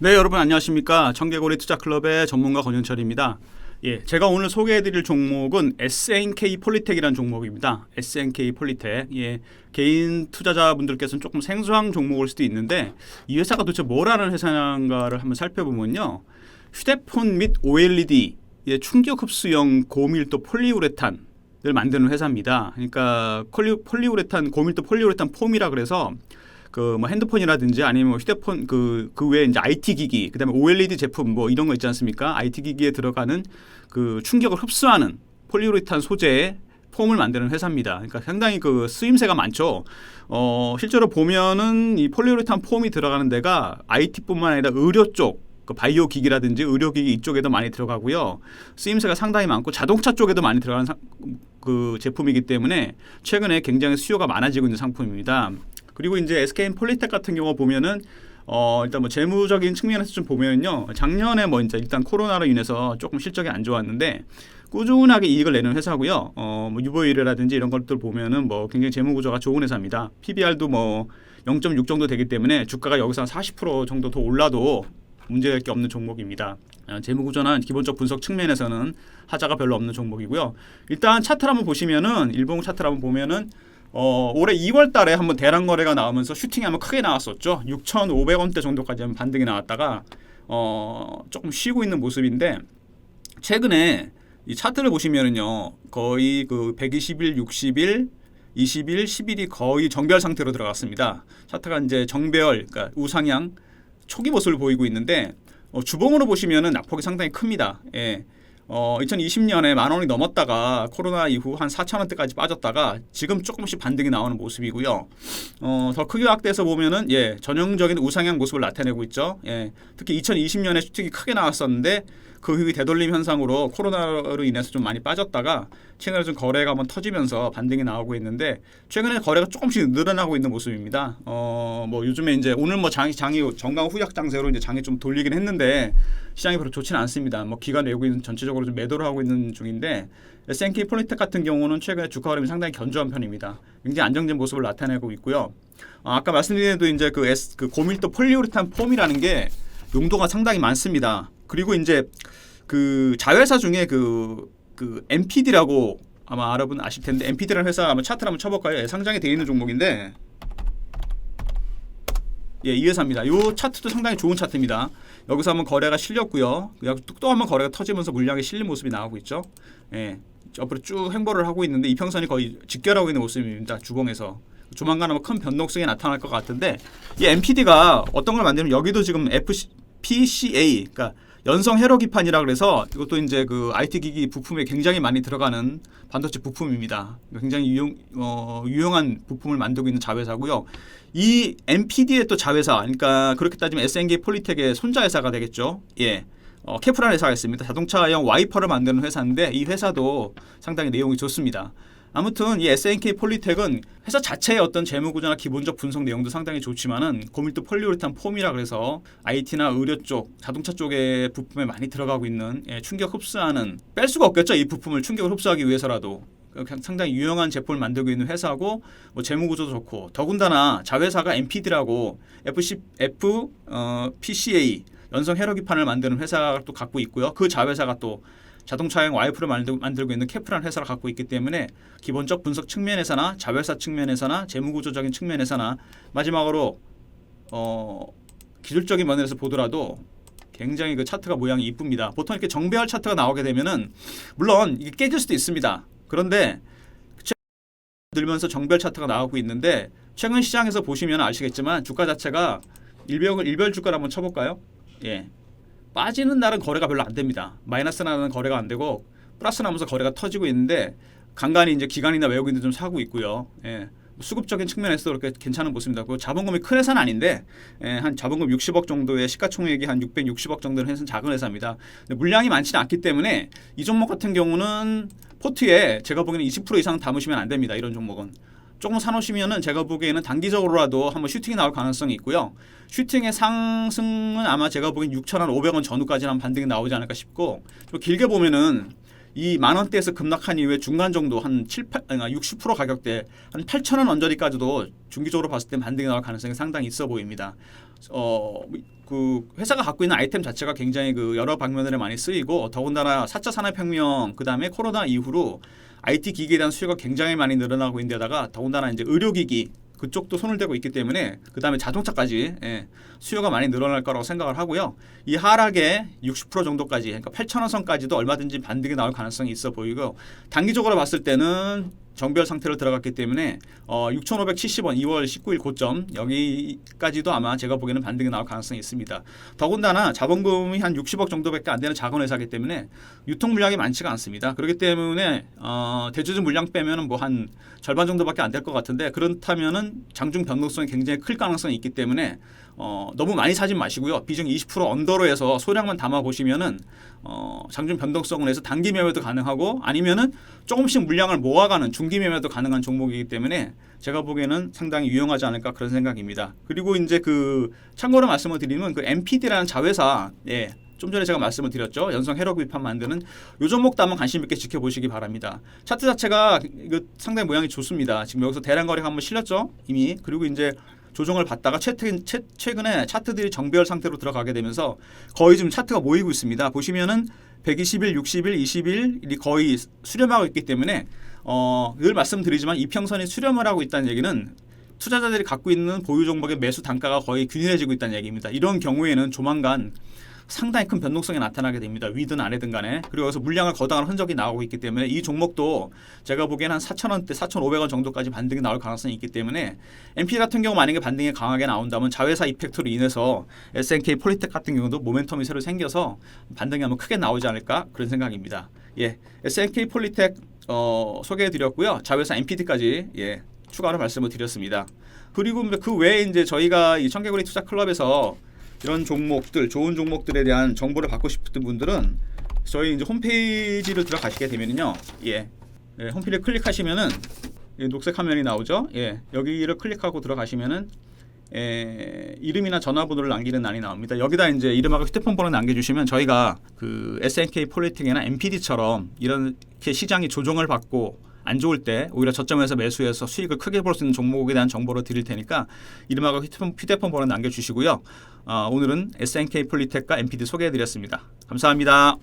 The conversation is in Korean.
네, 여러분 안녕하십니까? 청개구리 투자클럽의 전문가 권현철입니다. 예, 제가 오늘 소개해드릴 종목은 SNK 폴리텍이라는 종목입니다. SNK 폴리텍. 예, 개인 투자자분들께서는 조금 생소한 종목일 수도 있는데 이 회사가 도대체 뭘 하는 회사인가를 한번 살펴보면요, 휴대폰 및 OLED 충격 흡수형 고밀도 폴리우레탄을 만드는 회사입니다. 그러니까 폴리우레탄 고밀도 폴리우레탄 폼이라 그래서 그 뭐 핸드폰이라든지 아니면 뭐 휴대폰 그 외에 이제 IT 기기, 그다음에 OLED 제품 뭐 이런 거 있지 않습니까? IT 기기에 들어가는 그 충격을 흡수하는 폴리우레탄 소재의 폼을 만드는 회사입니다. 그러니까 상당히 그 쓰임새가 많죠. 실제로 보면은 이 폴리우레탄 폼이 들어가는 데가 IT뿐만 아니라 의료 쪽, 그 바이오 기기라든지 의료기기 이쪽에도 많이 들어가고요. 쓰임새가 상당히 많고 자동차 쪽에도 많이 들어가는 그 제품이기 때문에 최근에 굉장히 수요가 많아지고 있는 상품입니다. 그리고 이제 SKM 폴리텍 같은 경우 보면은 일단 뭐 재무적인 측면에서 좀 보면요, 작년에 뭐 이제 일단 코로나로 인해서 조금 실적이 안 좋았는데 꾸준하게 이익을 내는 회사고요. 뭐 유보율이라든지 이런 것들 보면은 뭐 굉장히 재무 구조가 좋은 회사입니다. PBR도 뭐 0.6 정도 되기 때문에 주가가 여기서 한 40% 정도 더 올라도 문제될 게 없는 종목입니다. 재무 구조나 기본적 분석 측면에서는 하자가 별로 없는 종목이고요. 일단 차트를 한번 보시면은 일봉 차트를 한번 보면은 올해 2월 달에 한번 대량 거래가 나오면서 슈팅이 한번 크게 나왔었죠. 6,500원대 정도까지 한번 반등이 나왔다가 조금 쉬고 있는 모습인데, 최근에 이 차트를 보시면은요, 거의 그 120일, 60일, 20일, 10일이 거의 정배열 상태로 들어갔습니다. 차트가 이제 정배열, 그러니까 우상향 초기 모습을 보이고 있는데, 주봉으로 보시면은 낙폭이 상당히 큽니다. 예. 2020년에 10,000원이 넘었다가 코로나 이후 한 4,000원대까지 빠졌다가 지금 조금씩 반등이 나오는 모습이고요. 더 크게 확대해서 보면은 전형적인 우상향 모습을 나타내고 있죠. 특히 2020년에 슈팅이 크게 나왔었는데 그 후에 되돌림 현상으로 코로나로 인해서 좀 많이 빠졌다가 최근에 좀 거래가 한번 터지면서 반등이 나오고 있는데, 최근에 거래가 조금씩 늘어나고 있는 모습입니다. 뭐 요즘에 이제 오늘 뭐 장이 정강 후약 장세로 이제 장이 좀 돌리긴 했는데 시장이 별로 좋지는 않습니다. 뭐 기관 외국인 전체적으로 좀 매도를 하고 있는 중인데, SNK 폴리텍 같은 경우는 최근에 주가 흐름이 상당히 견조한 편입니다. 굉장히 안정된 모습을 나타내고 있고요. 아까 말씀드린 대로 이제 그 고밀도 폴리우레탄 폼이라는 게 용도가 상당히 많습니다. 그리고 이제 그 자회사 중에 그 MPD라고 아마 여러분 아실 텐데, MPD라는 회사 아마 차트를 한번 쳐볼까요? 상장이 되어 있는 종목인데, 이 회사입니다. 이 차트도 상당히 좋은 차트입니다. 여기서 한번 거래가 실렸고요. 또 한번 거래가 터지면서 물량이 실린 모습이 나오고 있죠. 앞으로 쭉 행보를 하고 있는데 이평선이 거의 직결하고 있는 모습입니다. 주봉에서 조만간 아마 큰 변동성이 나타날 것 같은데, 이 MPD가 어떤 걸 만들면 여기도 지금 PCA, 그러니까 연성 회로 기판이라 그래서 이것도 이제 그 IT 기기 부품에 굉장히 많이 들어가는 반도체 부품입니다. 굉장히 유용한 부품을 만들고 있는 자회사고요. 이 MPD의 또 자회사, 그러니까 그렇게 따지면 SNK 폴리텍의 손자회사가 되겠죠. 캐프라는 회사가 있습니다. 자동차용 와이퍼를 만드는 회사인데 이 회사도 상당히 내용이 좋습니다. 아무튼 이 SNK 폴리텍은 회사 자체의 어떤 재무구조나 기본적 분석 내용도 상당히 좋지만은 고밀도 폴리우레탄 폼이라 그래서 IT나 의료 쪽, 자동차 쪽의 부품에 많이 들어가고 있는 충격 흡수하는, 뺄 수가 없겠죠. 이 부품을 충격을 흡수하기 위해서라도 상당히 유용한 제품을 만들고 있는 회사고, 뭐 재무구조도 좋고, 더군다나 자회사가 MPD라고 PCA 연성 회로 기판을 만드는 회사가 또 갖고 있고요. 그 자회사가 또 자동차용 와이프를 만들고 있는 캐프라는 회사를 갖고 있기 때문에 기본적 분석 측면에서나 자회사 측면에서나 재무구조적인 측면에서나, 마지막으로 기술적인 면에서 보더라도 굉장히 그 차트가 모양이 이쁩니다. 보통 이렇게 정배열 차트가 나오게 되면은 물론 이게 깨질 수도 있습니다. 그런데 늘면서 정배열 차트가 나오고 있는데, 최근 시장에서 보시면 아시겠지만 주가 자체가 일별 주가를 한번 쳐볼까요? 빠지는 날은 거래가 별로 안 됩니다. 마이너스 나는 거래가 안 되고 플러스 나면서 거래가 터지고 있는데, 간간히 이제 기관이나 외국인들 좀 사고 있고요. 수급적인 측면에서 그렇게 괜찮은 모습입니다. 그 자본금이 큰 회사는 아닌데, 한 자본금 60억 정도의 시가총액이 한 660억 정도는 회사는 작은 회사입니다. 물량이 많지는 않기 때문에 이 종목 같은 경우는 포트에 제가 보기에는 20% 이상 담으시면 안 됩니다. 이런 종목은 조금 사놓으시면은 제가 보기에는 단기적으로라도 한번 슈팅이 나올 가능성이 있고요. 슈팅의 상승은 아마 제가 보기엔 6,500원 전후까지는 한 반등이 나오지 않을까 싶고, 좀 길게 보면은 이 만원대에서 급락한 이후에 중간 정도 한 60% 가격대 한 8,000원 언저리까지도 중기적으로 봤을 때 반등이 나올 가능성이 상당히 있어 보입니다. 그 회사가 갖고 있는 아이템 자체가 굉장히 그 여러 방면으로 많이 쓰이고 더군다나 4차 산업혁명 그다음에 코로나 이후로 IT 기기에 대한 수요가 굉장히 많이 늘어나고 있는데다가 더군다나 이제 의료기기 그쪽도 손을 대고 있기 때문에 그다음에 자동차까지 수요가 많이 늘어날 거라고 생각을 하고요. 이 하락의 60% 정도까지 그러니까 8,000원 선까지도 얼마든지 반등이 나올 가능성이 있어 보이고 단기적으로 봤을 때는 정별 상태로 들어갔기 때문에 6,570원 2월 19일 고점 여기까지도 아마 제가 보기에는 반등이 나올 가능성이 있습니다. 더군다나 자본금이 한 60억 정도밖에 안 되는 작은 회사이기 때문에 유통 물량이 많지가 않습니다. 그렇기 때문에 대주주 물량 빼면은 뭐 한 절반 정도밖에 안 될 것 같은데 그렇다면은 장중 변동성이 굉장히 클 가능성이 있기 때문에 너무 많이 사지 마시고요. 비중 20% 언더로 해서 소량만 담아 보시면은 장중 변동성을 해서 단기 매매도 가능하고 아니면은 조금씩 물량을 모아가는 중기 매매도 가능한 종목이기 때문에 제가 보기에는 상당히 유용하지 않을까 그런 생각입니다. 그리고 이제 그 참고로 말씀을 드리면 그 MPD라는 자회사 좀 전에 제가 말씀을 드렸죠. 연성 해로 비판 만드는 요 종목도 한번 관심 있게 지켜보시기 바랍니다. 차트 자체가 이거 상당히 모양이 좋습니다. 지금 여기서 대량 거래가 한번 실렸죠. 이미. 그리고 이제 조정을 받다가 최근에 차트들이 정배열 상태로 들어가게 되면서 거의 지금 차트가 모이고 있습니다. 보시면은 120일, 60일, 20일이 거의 수렴하고 있기 때문에 늘 말씀드리지만 이평선이 수렴을 하고 있다는 얘기는 투자자들이 갖고 있는 보유 종목의 매수 단가가 거의 균일해지고 있다는 얘기입니다. 이런 경우에는 조만간 상당히 큰 변동성이 나타나게 됩니다. 위든 아래든 간에. 그리고 여기서 물량을 거둬가는 흔적이 나오고 있기 때문에 이 종목도 제가 보기에는 한 4,000원대, 4,500원 정도까지 반등이 나올 가능성이 있기 때문에 MP 같은 경우 만약에 반등이 강하게 나온다면 자회사 이펙트로 인해서 SNK 폴리텍 같은 경우도 모멘텀이 새로 생겨서 반등이 한번 크게 나오지 않을까 그런 생각입니다. SNK 폴리텍 소개해드렸고요. 자회사 MPD까지 추가로 말씀을 드렸습니다. 그리고 그 외에 이제 저희가 이 청개구리 투자 클럽에서 이런 종목들, 좋은 종목들에 대한 정보를 받고 싶은 분들은 저희 이제 홈페이지를 들어가시게 되면요, 홈페이지를 클릭하시면은 녹색 화면이 나오죠. 여기를 클릭하고 들어가시면은 이름이나 전화번호를 남기는欄이 나옵니다. 여기다 이제 이름하고 휴대폰 번호 남겨주시면 저희가 그 SNK 폴리텍이나 MPD처럼 이렇게 시장이 조정을 받고 안 좋을 때 오히려 저점에서 매수해서 수익을 크게 볼 수 있는 종목에 대한 정보를 드릴 테니까 이름하고 휴대폰 번호 남겨주시고요. 오늘은 SNK 폴리텍과 MPD 소개해드렸습니다. 감사합니다.